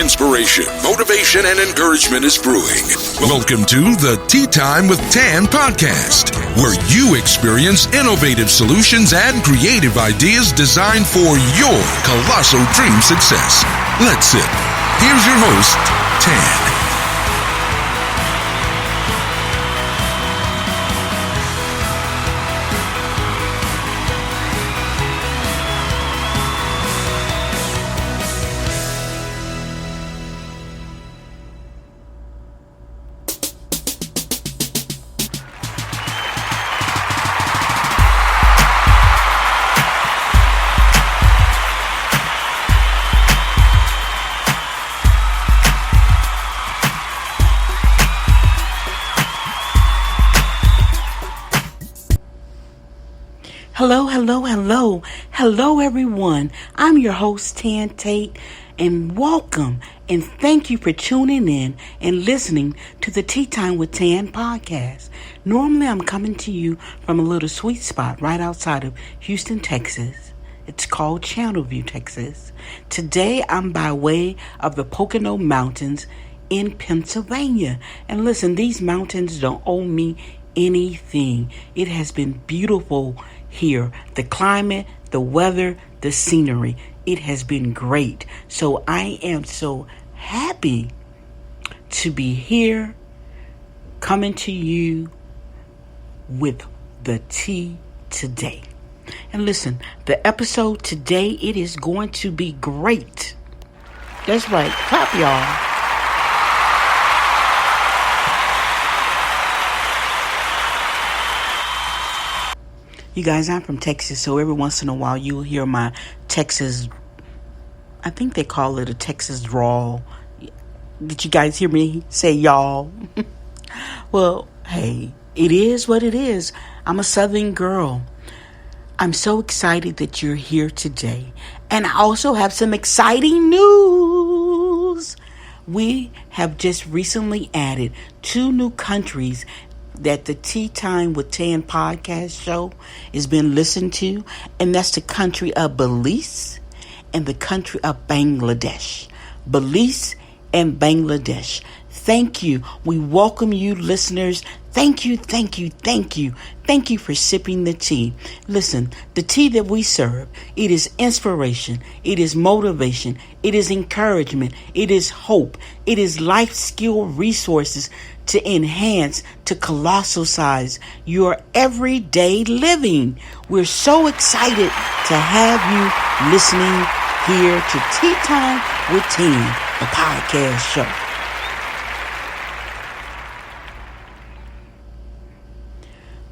Inspiration, motivation, and encouragement is brewing. Welcome to the Tea Time with Tan podcast, where you experience innovative solutions and creative ideas designed for your colossal dream success. Let's sit. Here's your host, Tan. Hello, everyone. I'm your host, Tan Tate, and welcome and thank you for tuning in and listening to the Tea Time with Tan podcast. Normally, I'm coming to you from a little sweet spot right outside of Houston, Texas. It's called Channelview, Texas. Today, I'm by way of the Pocono Mountains in Pennsylvania. And listen, these mountains don't owe me anything. It has been beautiful here. The climate, the weather, the scenery. It has been great. So I am so happy to be here coming to you with the tea today. And listen, the episode today, it is going to be great. That's right. Clap, y'all. You guys, I'm from Texas, so every once in a while you'll hear my Texas, I think they call it a Texas drawl. Did you guys hear me say y'all? Well, hey, it is what it is. I'm a Southern girl. I'm so excited that you're here today. And I also have some exciting news. We have just recently added 2 new countries that the Tea Time with Tan podcast show is being listened to, and that's the country of Belize and the country of Bangladesh. Belize and Bangladesh. Thank you. We welcome you, listeners. Thank you for sipping the tea. Listen, the tea that we serve, it is inspiration, it is motivation, it is encouragement, it is hope, it is life skill resources to enhance to colossal size your everyday living. We're so excited to have you listening here to Tea Time with Tan, the podcast show.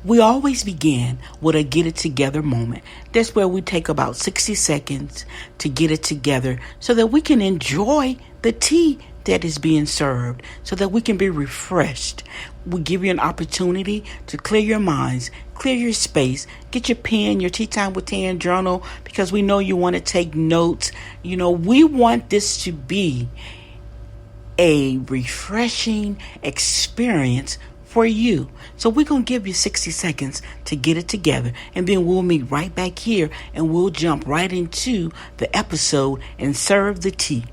We always begin with a get it together moment. That's where we take about 60 seconds to get it together so that we can enjoy the tea that is being served, so that we can be refreshed. We give you an opportunity to clear your minds, clear your space, get your pen, your Tea Time with Tan journal, because we know you want to take notes. You know, we want this to be a refreshing experience for you. So we're going to give you 60 seconds to get it together, and then we'll meet right back here and we'll jump right into the episode and serve the tea.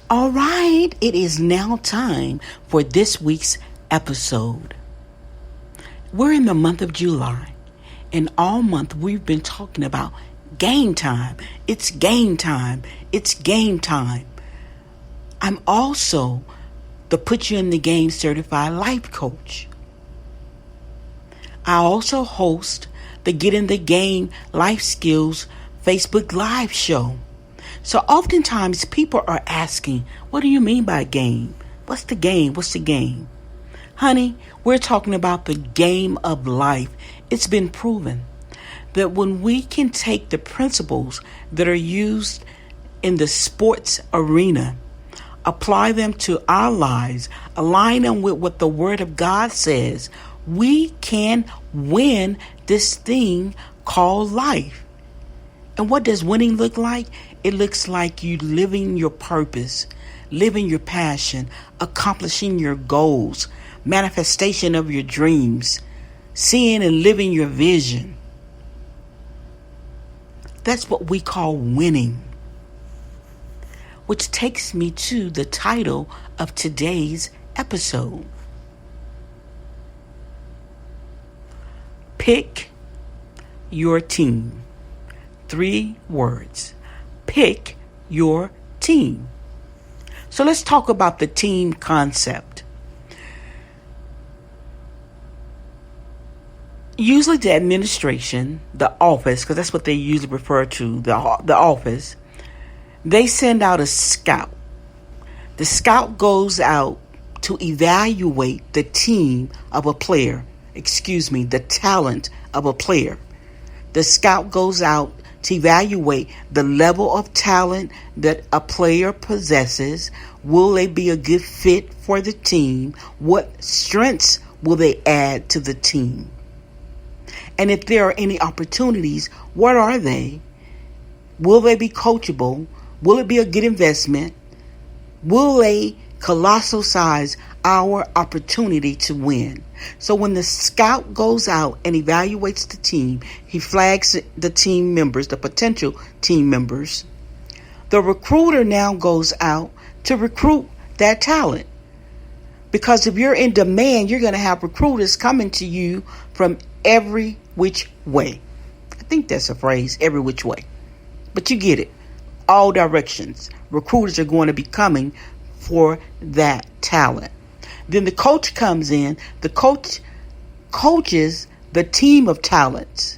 All right, it is now time for this week's episode. We're in the month of July, and all month we've been talking about game time. It's game time. It's game time. I'm also the Put You in the Game certified life coach. I also host the Get in the Game Life Skills Facebook Live show. So oftentimes people are asking, what do you mean by game? What's the game? What's the game? Honey, we're talking about the game of life. It's been proven that when we can take the principles that are used in the sports arena, apply them to our lives, align them with what the Word of God says, we can win this thing called life. And what does winning look like? It looks like you living your purpose, living your passion, accomplishing your goals, manifestation of your dreams, seeing and living your vision. That's what we call winning. Which takes me to the title of today's episode. Pick your team. 3 words. Pick your team. So let's talk about the team concept. Usually the administration, the office, because that's what they usually refer to, the office, they send out a scout. The scout goes out to evaluate the team of a player, the talent of a player. The scout goes out to evaluate the level of talent that a player possesses. Will they be a good fit for the team? What strengths will they add to the team? And if there are any opportunities, what are they? Will they be coachable? Will it be a good investment? Will they colossal size our opportunity to win? So when the scout goes out and evaluates the team, he flags the team members, the potential team members. The recruiter now goes out to recruit that talent. Because if you're in demand, you're going to have recruiters coming to you from every which way. I think that's a phrase, every which way. But you get it. All directions. Recruiters are going to be coming for that talent. Then the coach comes in. The coach coaches the team of talents.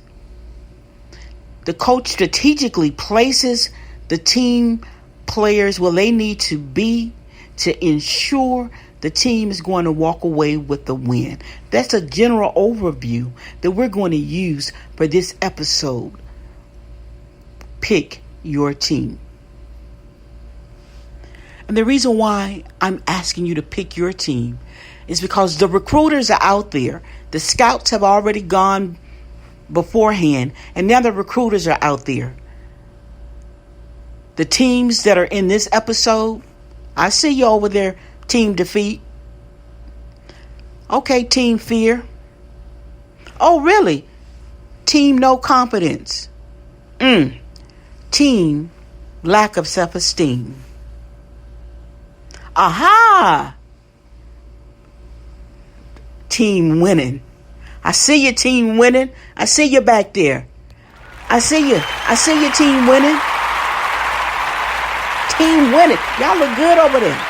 The coach strategically places the team players where they need to be to ensure the team is going to walk away with the win. That's a general overview that we're going to use for this episode. Pick your team. And the reason why I'm asking you to pick your team is because the recruiters are out there. The scouts have already gone beforehand, and now the recruiters are out there. The teams that are in this episode, I see you over there, Team Defeat. Okay, Team Fear. Oh, really? Team No Confidence. Team Lack of Self-Esteem. Aha! Team Winning. I see you, Team Winning. I see you back there. I see you. I see you, Team Winning. Team Winning. Y'all look good over there.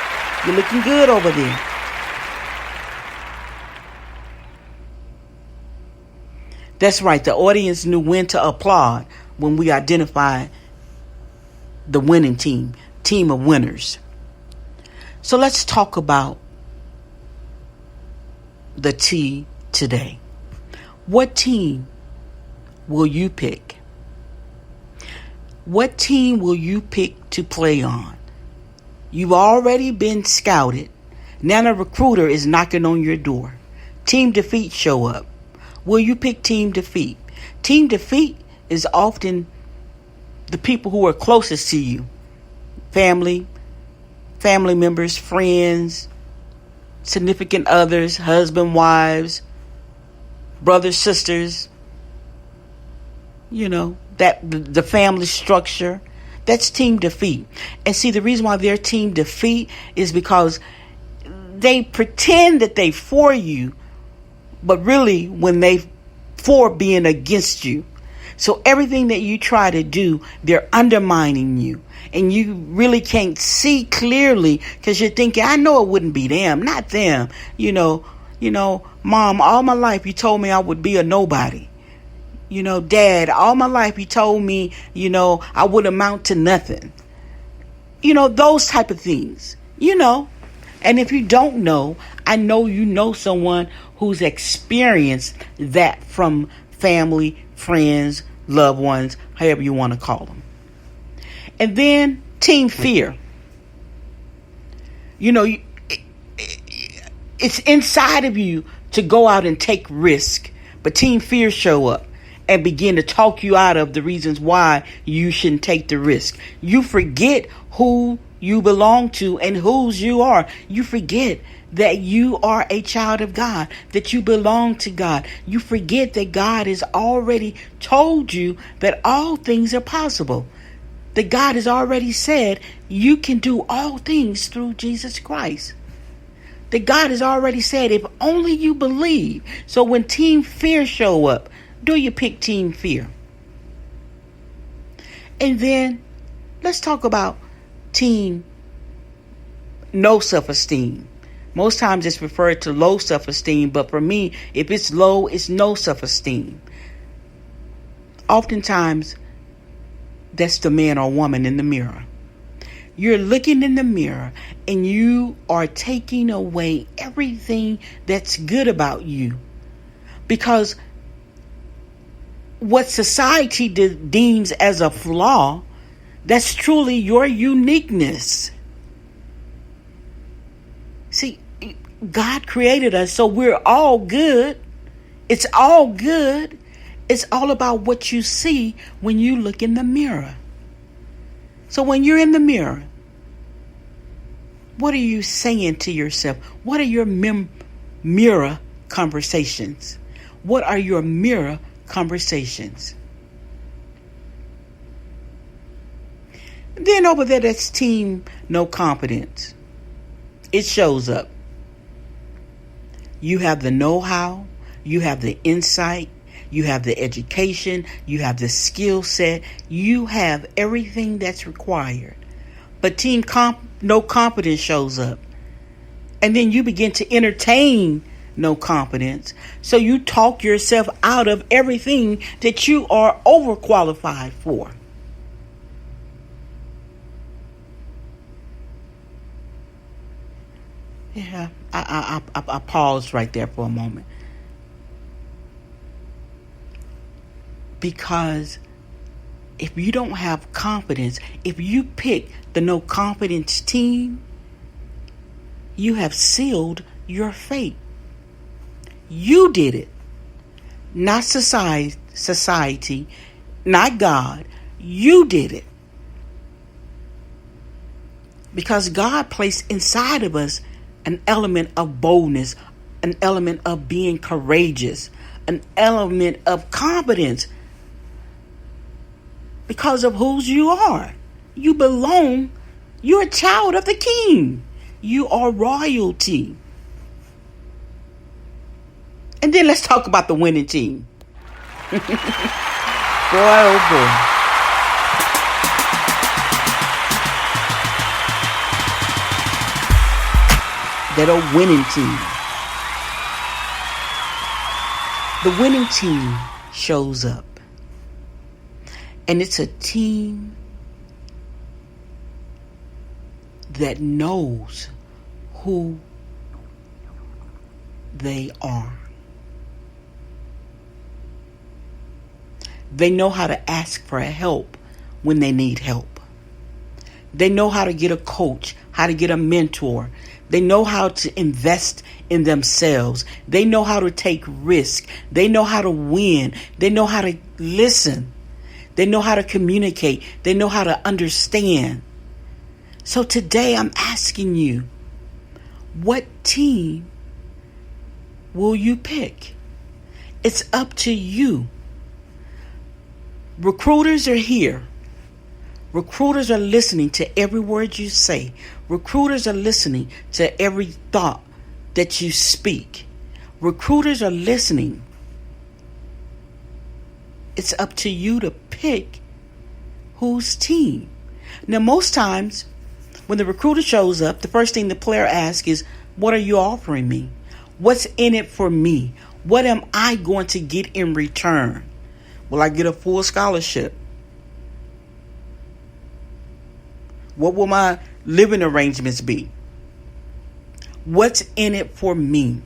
You're looking good over there. That's right. The audience knew when to applaud when we identified the winning team of winners. So let's talk about the T today. What team will you pick? What team will you pick to play on? You've already been scouted. Now the recruiter is knocking on your door. Team Defeat show up. Will you pick Team Defeat? Team Defeat is often the people who are closest to you. Family members, friends, significant others, husband, wives, brothers, sisters. You know, that the family structure. That's Team Defeat. And see, the reason why they're Team Defeat is because they pretend that they for you, but really when they for being against you. So everything that you try to do, they're undermining you. And you really can't see clearly because you're thinking, I know it wouldn't be them, not them. You know, Mom, all my life you told me I would be a nobody. You know, Dad, all my life you told me, I would amount to nothing. Those type of things, And if you don't know, I know you know someone who's experienced that from family, friends, loved ones, however you want to call them. And then Team Fear. It's inside of you to go out and take risk, but Team Fear show up. and begin to talk you out of the reasons why you shouldn't take the risk. You forget who you belong to and whose you are. You forget that you are a child of God, that you belong to God. You forget that God has already told you that all things are possible. That God has already said you can do all things through Jesus Christ. That God has already said if only you believe. So when Team Fear show up, do you pick Team Fear? And then let's talk about Team No Self-Esteem. Most times it's referred to low self-esteem, but for me, if it's low, it's no self-esteem. Oftentimes, that's the man or woman in the mirror. You're looking in the mirror and you are taking away everything that's good about you. Because what society deems as a flaw, that's truly your uniqueness. See, God created us, so we're all good. It's all good. It's all about what you see when you look in the mirror. So when you're in the mirror, what are you saying to yourself? What are your mirror conversations? What are your mirror conversations? Then over there, that's Team No Confidence. It shows up. You have the know-how, you have the insight, you have the education, you have the skill set, you have everything that's required. But Team No Confidence shows up. And then you begin to entertain no confidence. So you talk yourself out of everything that you are overqualified for. Yeah, I paused right there for a moment. Because if you don't have confidence, if you pick the no confidence team, you have sealed your fate. You did it. Not society, not God. You did it. Because God placed inside of us an element of boldness, an element of being courageous, an element of confidence. Because of whose you are. You belong. You're a child of the King. You are royalty. And then let's talk about the winning team. Boy, oh boy. That old winning team. The winning team shows up. And it's a team that knows who they are. They know how to ask for help when they need help. They know how to get a coach, how to get a mentor. They know how to invest in themselves. They know how to take risk. They know how to win. They know how to listen. They know how to communicate. They know how to understand. So today I'm asking you, what team will you pick? It's up to you. Recruiters are here. Recruiters are listening to every word you say. Recruiters are listening to every thought that you speak. Recruiters are listening. It's up to you to pick whose team. Now, most times when the recruiter shows up, the first thing the player asks is, what are you offering me? What's in it for me? What am I going to get in return? Will I get a full scholarship? What will my living arrangements be? What's in it for me?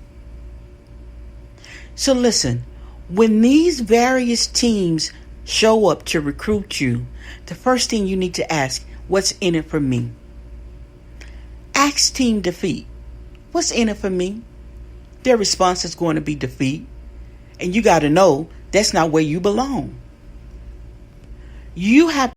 So listen, when these various teams show up to recruit you, the first thing you need to ask, what's in it for me? Ask Team Defeat, what's in it for me? Their response is going to be defeat. And you got to know That's not where you belong. You have